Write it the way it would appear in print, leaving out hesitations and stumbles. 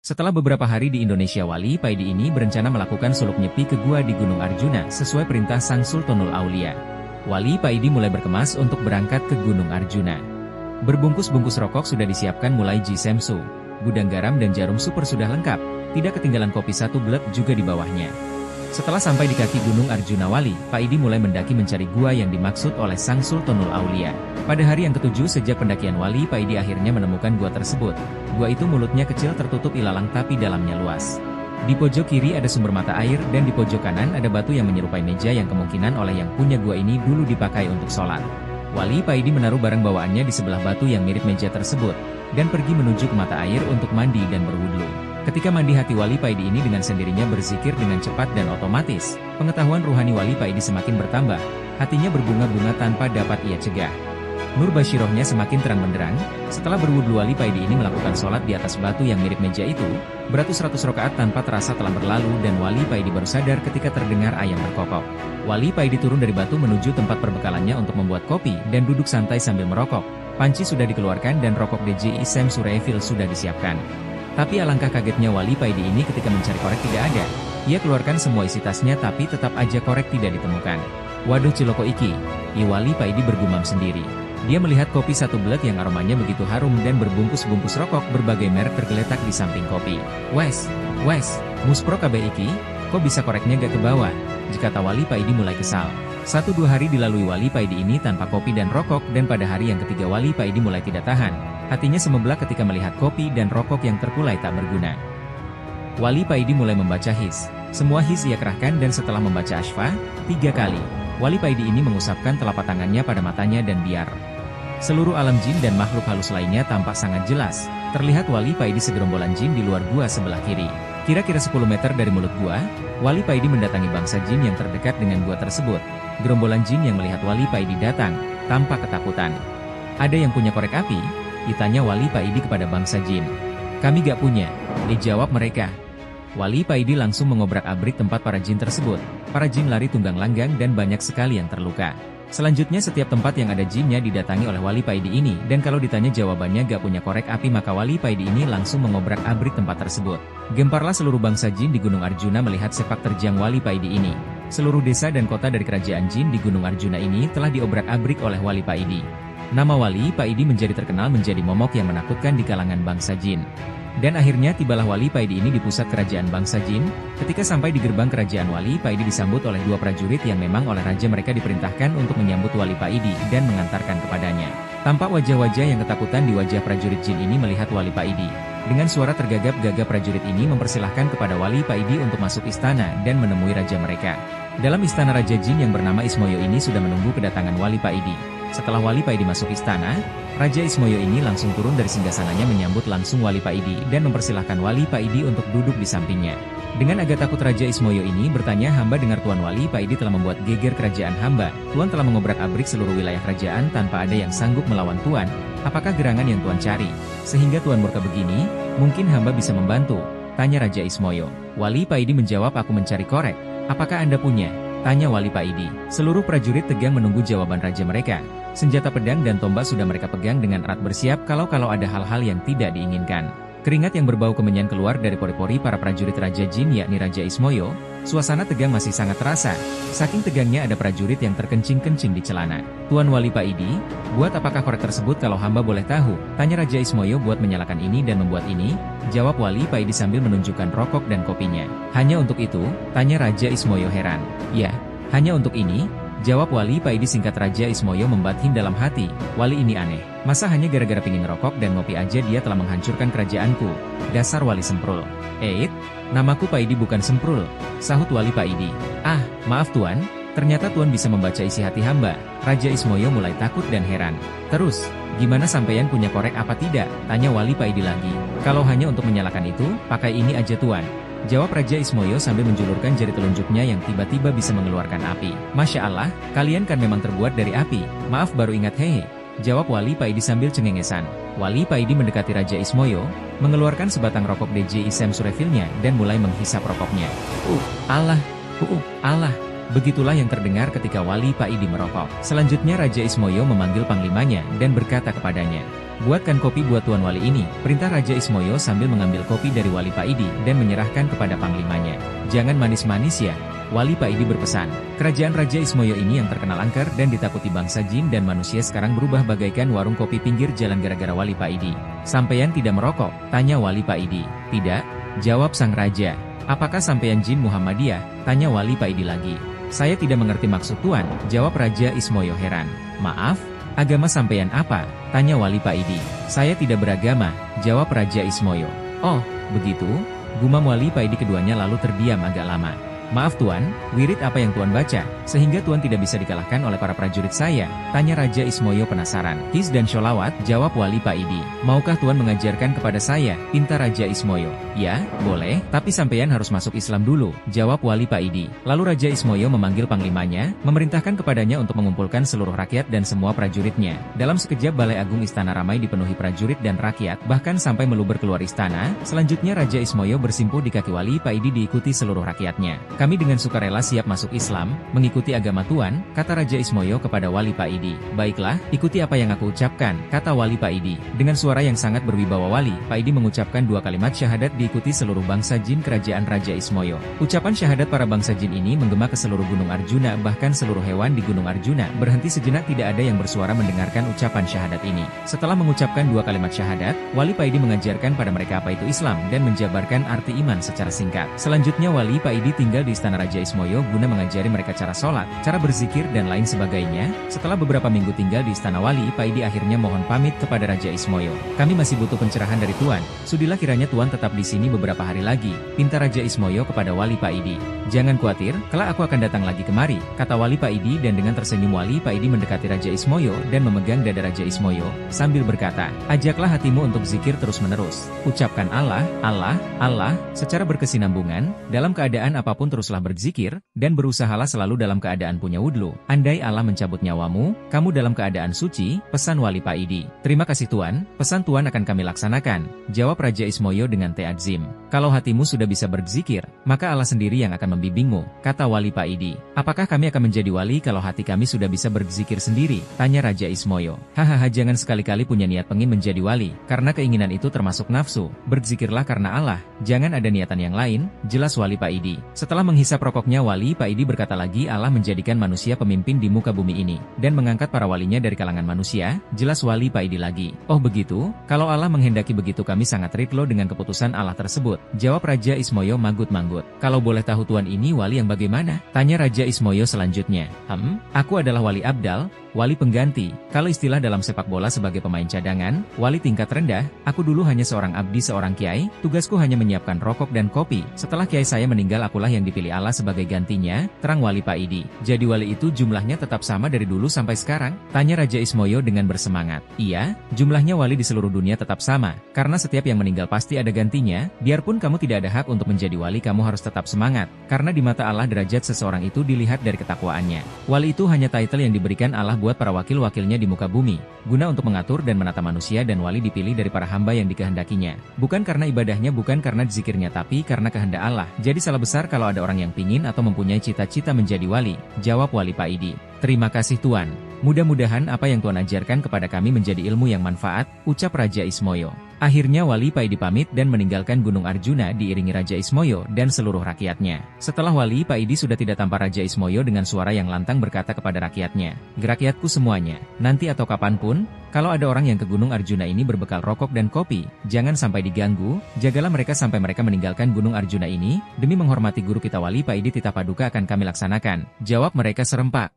Setelah beberapa hari di Indonesia, Wali Paidi ini berencana melakukan suluk nyepi ke gua di Gunung Arjuna sesuai perintah Sang Sultanul Aulia. Wali Paidi mulai berkemas untuk berangkat ke Gunung Arjuna. Berbungkus-bungkus rokok sudah disiapkan mulai jisemsu, gudang garam dan jarum super sudah lengkap, tidak ketinggalan kopi satu glek juga di bawahnya. Setelah sampai di kaki Gunung Arjuna, Wali Paidi mulai mendaki mencari gua yang dimaksud oleh Sang Sultanul Aulia. Pada hari yang ketujuh sejak pendakian, Wali Paidi akhirnya menemukan gua tersebut. Gua itu mulutnya kecil tertutup ilalang tapi dalamnya luas. Di pojok kiri ada sumber mata air dan di pojok kanan ada batu yang menyerupai meja yang kemungkinan oleh yang punya gua ini dulu dipakai untuk sholat. Wali Paidi menaruh barang bawaannya di sebelah batu yang mirip meja tersebut, dan pergi menuju ke mata air untuk mandi dan berwudhu. Ketika mandi, hati Wali Paidi ini dengan sendirinya berzikir dengan cepat dan otomatis. Pengetahuan ruhani Wali Paidi semakin bertambah, hatinya berbunga-bunga tanpa dapat ia cegah. Nur Bashirohnya semakin terang benderang. Setelah berwudhu, Wali Paidi ini melakukan sholat di atas batu yang mirip meja itu. Beratus-ratus rakaat tanpa terasa telah berlalu dan Wali Paidi baru sadar ketika terdengar ayam berkokok. Wali Paidi turun dari batu menuju tempat perbekalannya untuk membuat kopi dan duduk santai sambil merokok. Panci sudah dikeluarkan dan rokok DJI Samsung Refill sudah disiapkan. Tapi alangkah kagetnya Wali Paidi ini ketika mencari korek tidak ada. Ia keluarkan semua isi tasnya tapi tetap aja korek tidak ditemukan. Waduh, ciloko iki. Wali Paidi bergumam sendiri. Dia melihat kopi satu glek yang aromanya begitu harum dan berbungkus-bungkus rokok berbagai merek tergeletak di samping kopi. Wes, muspro kabeh iki, kok bisa koreknya gak ke bawah? Kata Wali Paidi mulai kesal. 1-2 hari dilalui Wali Paidi ini tanpa kopi dan rokok, dan pada hari yang ketiga Wali Paidi mulai tidak tahan. Hatinya semeblak ketika melihat kopi dan rokok yang terkulai tak berguna. Wali Paidi mulai membaca his. Semua his ia kerahkan dan setelah membaca asfa 3 kali, Wali Paidi ini mengusapkan telapak tangannya pada matanya dan biar seluruh alam jin dan makhluk halus lainnya tampak sangat jelas. Terlihat Wali Paidi segerombolan jin di luar gua sebelah kiri. Kira-kira 10 meter dari mulut gua, Wali Paidi mendatangi bangsa jin yang terdekat dengan gua tersebut. Gerombolan jin yang melihat Wali Paidi datang, tampak ketakutan. Ada yang punya korek api? Ditanya Wali Paidi kepada bangsa jin. Kami gak punya, dijawab mereka. Wali Paidi langsung mengobrak-abrik tempat para jin tersebut. Para jin lari tunggang langgang dan banyak sekali yang terluka. Selanjutnya setiap tempat yang ada jinnya didatangi oleh Wali Paidi ini, dan kalau ditanya jawabannya gak punya korek api maka Wali Paidi ini langsung mengobrak-abrik tempat tersebut. Gemparlah seluruh bangsa jin di Gunung Arjuna melihat sepak terjang Wali Paidi ini. Seluruh desa dan kota dari kerajaan jin di Gunung Arjuna ini telah diobrak-abrik oleh Wali Paidi. Nama Wali Paidi menjadi terkenal menjadi momok yang menakutkan di kalangan bangsa jin. Dan akhirnya tibalah Wali Paidi ini di pusat kerajaan bangsa jin. Ketika sampai di gerbang kerajaan, Wali Paidi disambut oleh 2 prajurit yang memang oleh raja mereka diperintahkan untuk menyambut Wali Paidi dan mengantarkan kepadanya. Tampak wajah-wajah yang ketakutan di wajah prajurit jin ini melihat Wali Paidi. Dengan suara tergagap-gagap prajurit ini mempersilahkan kepada Wali Paidi untuk masuk istana dan menemui raja mereka. Dalam istana raja jin yang bernama Ismoyo ini sudah menunggu kedatangan Wali Paidi. Setelah Wali Paidi masuk istana, Raja Ismoyo ini langsung turun dari singgasananya menyambut langsung Wali Paidi dan mempersilahkan Wali Paidi untuk duduk di sampingnya. Dengan agak takut Raja Ismoyo ini bertanya, hamba dengar Tuan Wali Paidi telah membuat geger kerajaan hamba. Tuan telah mengobrak-abrik seluruh wilayah kerajaan tanpa ada yang sanggup melawan Tuan. Apakah gerangan yang Tuan cari? Sehingga Tuan murka begini? Mungkin hamba bisa membantu, tanya Raja Ismoyo. Wali Paidi menjawab, aku mencari korek. Apakah Anda punya? Tanya Wali Paidi. Seluruh prajurit tegang menunggu jawaban raja mereka. Senjata pedang dan tombak sudah mereka pegang dengan erat bersiap kalau ada hal-hal yang tidak diinginkan. Keringat yang berbau kemenyan keluar dari pori-pori para prajurit Raja Jin yakni Raja Ismoyo. Suasana tegang masih sangat terasa. Saking tegangnya ada prajurit yang terkencing-kencing di celana. Tuan Wali Paidi, buat apakah korek tersebut kalau hamba boleh tahu? Tanya Raja Ismoyo. Buat menyalakan ini dan membuat ini, jawab Wali Paidi sambil menunjukkan rokok dan kopinya. Hanya untuk itu? Tanya Raja Ismoyo heran. Ya, hanya untuk ini, jawab Wali Paidi singkat. Raja Ismoyo membatin dalam hati, Wali ini aneh. Masa hanya gara-gara pingin rokok dan ngopi aja dia telah menghancurkan kerajaanku? Dasar Wali Semprul. Namaku Paidi bukan Semprul, sahut Wali Paidi. Ah, maaf Tuan, ternyata Tuan bisa membaca isi hati hamba. Raja Ismoyo mulai takut dan heran. Terus, gimana sampeyan punya korek apa tidak? Tanya Wali Paidi lagi. Kalau hanya untuk menyalakan itu, pakai ini aja Tuan, jawab Raja Ismoyo sambil menjulurkan jari telunjuknya yang tiba-tiba bisa mengeluarkan api. Masya Allah, kalian kan memang terbuat dari api. Maaf baru ingat hehe, jawab Wali Paidi sambil cengengesan. Wali Paidi mendekati Raja Ismoyo, mengeluarkan sebatang rokok DJI Samsung Refill-nya dan mulai menghisap rokoknya. Allah. Begitulah yang terdengar ketika Wali Paidi merokok. Selanjutnya Raja Ismoyo memanggil panglimanya dan berkata kepadanya, Buatkan kopi buat Tuan Wali ini, perintah Raja Ismoyo sambil mengambil kopi dari Wali Paidi dan menyerahkan kepada panglimanya. Jangan manis-manis ya, Wali Paidi berpesan. Kerajaan Raja Ismoyo ini yang terkenal angker dan ditakuti bangsa jin dan manusia sekarang berubah bagaikan warung kopi pinggir jalan gara-gara Wali Paidi. Sampeyan tidak merokok? Tanya Wali Paidi. Tidak, jawab sang raja. Apakah sampeyan jin Muhammadiyah? Tanya Wali Paidi lagi. Saya tidak mengerti maksud Tuan, jawab Raja Ismoyo heran. Maaf, agama sampeyan apa? Tanya Wali Paidi. Saya tidak beragama, jawab Raja Ismoyo. Oh, begitu? Gumam Wali Paidi. Keduanya lalu terdiam agak lama. Maaf Tuan, wirid apa yang Tuan baca, sehingga Tuan tidak bisa dikalahkan oleh para prajurit saya? Tanya Raja Ismoyo penasaran. His dan sholawat, jawab Wali Paidi. Maukah Tuan mengajarkan kepada saya? Pinta Raja Ismoyo. Ya, boleh, tapi sampeyan harus masuk Islam dulu, jawab Wali Paidi. Lalu Raja Ismoyo memanggil panglimanya, memerintahkan kepadanya untuk mengumpulkan seluruh rakyat dan semua prajuritnya. Dalam sekejap Balai Agung Istana ramai dipenuhi prajurit dan rakyat, bahkan sampai meluber keluar istana. Selanjutnya Raja Ismoyo bersimpuh di kaki Wali Paidi diikuti seluruh rakyatnya. Kami dengan sukarela siap masuk Islam, mengikuti agama Tuan, kata Raja Ismoyo kepada Wali Paidi. Baiklah, ikuti apa yang aku ucapkan, kata Wali Paidi. Dengan suara yang sangat berwibawa Wali Paidi mengucapkan 2 kalimat syahadat diikuti seluruh bangsa jin kerajaan Raja Ismoyo. Ucapan syahadat para bangsa jin ini menggema ke seluruh Gunung Arjuna, bahkan seluruh hewan di Gunung Arjuna berhenti sejenak, tidak ada yang bersuara mendengarkan ucapan syahadat ini. Setelah mengucapkan 2 kalimat syahadat, Wali Paidi mengajarkan pada mereka apa itu Islam dan menjabarkan arti iman secara singkat. Selanjutnya Wali Paidi tinggal di Istana Raja Ismoyo guna mengajari mereka cara sholat, cara berzikir dan lain sebagainya. Setelah beberapa minggu tinggal di Istana, Wali Paidi akhirnya mohon pamit kepada Raja Ismoyo. Kami masih butuh pencerahan dari Tuan. Sudilah kiranya Tuan tetap di sini beberapa hari lagi, pinta Raja Ismoyo kepada Wali Paidi. Jangan khawatir, kelak aku akan datang lagi kemari, kata Wali Paidi, dan dengan tersenyum Wali Paidi mendekati Raja Ismoyo dan memegang dada Raja Ismoyo sambil berkata, ajaklah hatimu untuk zikir terus-menerus. Ucapkan Allah, Allah, Allah secara berkesinambungan. Dalam keadaan apapun teruslah berzikir, dan berusahalah selalu dalam keadaan punya wudhu. Andai Allah mencabut nyawamu, kamu dalam keadaan suci, pesan Wali Paidi. Terima kasih Tuan, pesan Tuan akan kami laksanakan, jawab Raja Ismoyo dengan ta'adzim. Kalau hatimu sudah bisa berzikir, maka Allah sendiri yang akan membimbingmu, kata Wali Paidi. Apakah kami akan menjadi wali kalau hati kami sudah bisa berzikir sendiri? Tanya Raja Ismoyo. Hahaha, jangan sekali-kali punya niat pengen menjadi wali, karena keinginan itu termasuk nafsu. Berzikirlah karena Allah, jangan ada niatan yang lain, jelas Wali Paidi. Setelah menghisap rokoknya, Wali Paidi berkata lagi, Allah menjadikan manusia pemimpin di muka bumi ini, dan mengangkat para walinya dari kalangan manusia, jelas Wali Paidi lagi. Oh begitu? Kalau Allah menghendaki begitu kami sangat ridho dengan keputusan Allah tersebut, jawab Raja Ismoyo manggut-manggut. Kalau boleh tahu Tuan ini wali yang bagaimana? Tanya Raja Ismoyo selanjutnya. Aku adalah wali abdal, wali pengganti. Kalau istilah dalam sepak bola sebagai pemain cadangan, wali tingkat rendah. Aku dulu hanya seorang abdi, seorang kiai, tugasku hanya menyiapkan rokok dan kopi. Setelah kiai saya meninggal, akulah yang dipilih Allah sebagai gantinya, terang Wali Paidi. Jadi wali itu jumlahnya tetap sama dari dulu sampai sekarang? Tanya Raja Ismoyo dengan bersemangat. Iya, jumlahnya wali di seluruh dunia tetap sama, karena setiap yang meninggal pasti ada gantinya. Biarpun kamu tidak ada hak untuk menjadi wali, kamu harus tetap semangat, karena di mata Allah derajat seseorang itu dilihat dari ketakwaannya. Wali itu hanya title yang diberikan Allah buat para wakil-wakilnya di muka bumi, guna untuk mengatur dan menata manusia, dan wali dipilih dari para hamba yang dikehendakinya. Bukan karena ibadahnya, bukan karena zikirnya, tapi karena kehendak Allah. Jadi salah besar kalau ada orang yang pingin atau mempunyai cita-cita menjadi wali, jawab Wali Paidi. Terima kasih Tuan. Mudah-mudahan apa yang Tuan ajarkan kepada kami menjadi ilmu yang manfaat, ucap Raja Ismoyo. Akhirnya Wali Paidi pamit dan meninggalkan Gunung Arjuna diiringi Raja Ismoyo dan seluruh rakyatnya. Setelah Wali Paidi sudah tidak tampak, Raja Ismoyo dengan suara yang lantang berkata kepada rakyatnya, "Rakyatku semuanya, nanti atau kapanpun, kalau ada orang yang ke Gunung Arjuna ini berbekal rokok dan kopi, jangan sampai diganggu, jagalah mereka sampai mereka meninggalkan Gunung Arjuna ini, demi menghormati guru kita Wali Paidi, titah paduka akan kami laksanakan," jawab mereka serempak.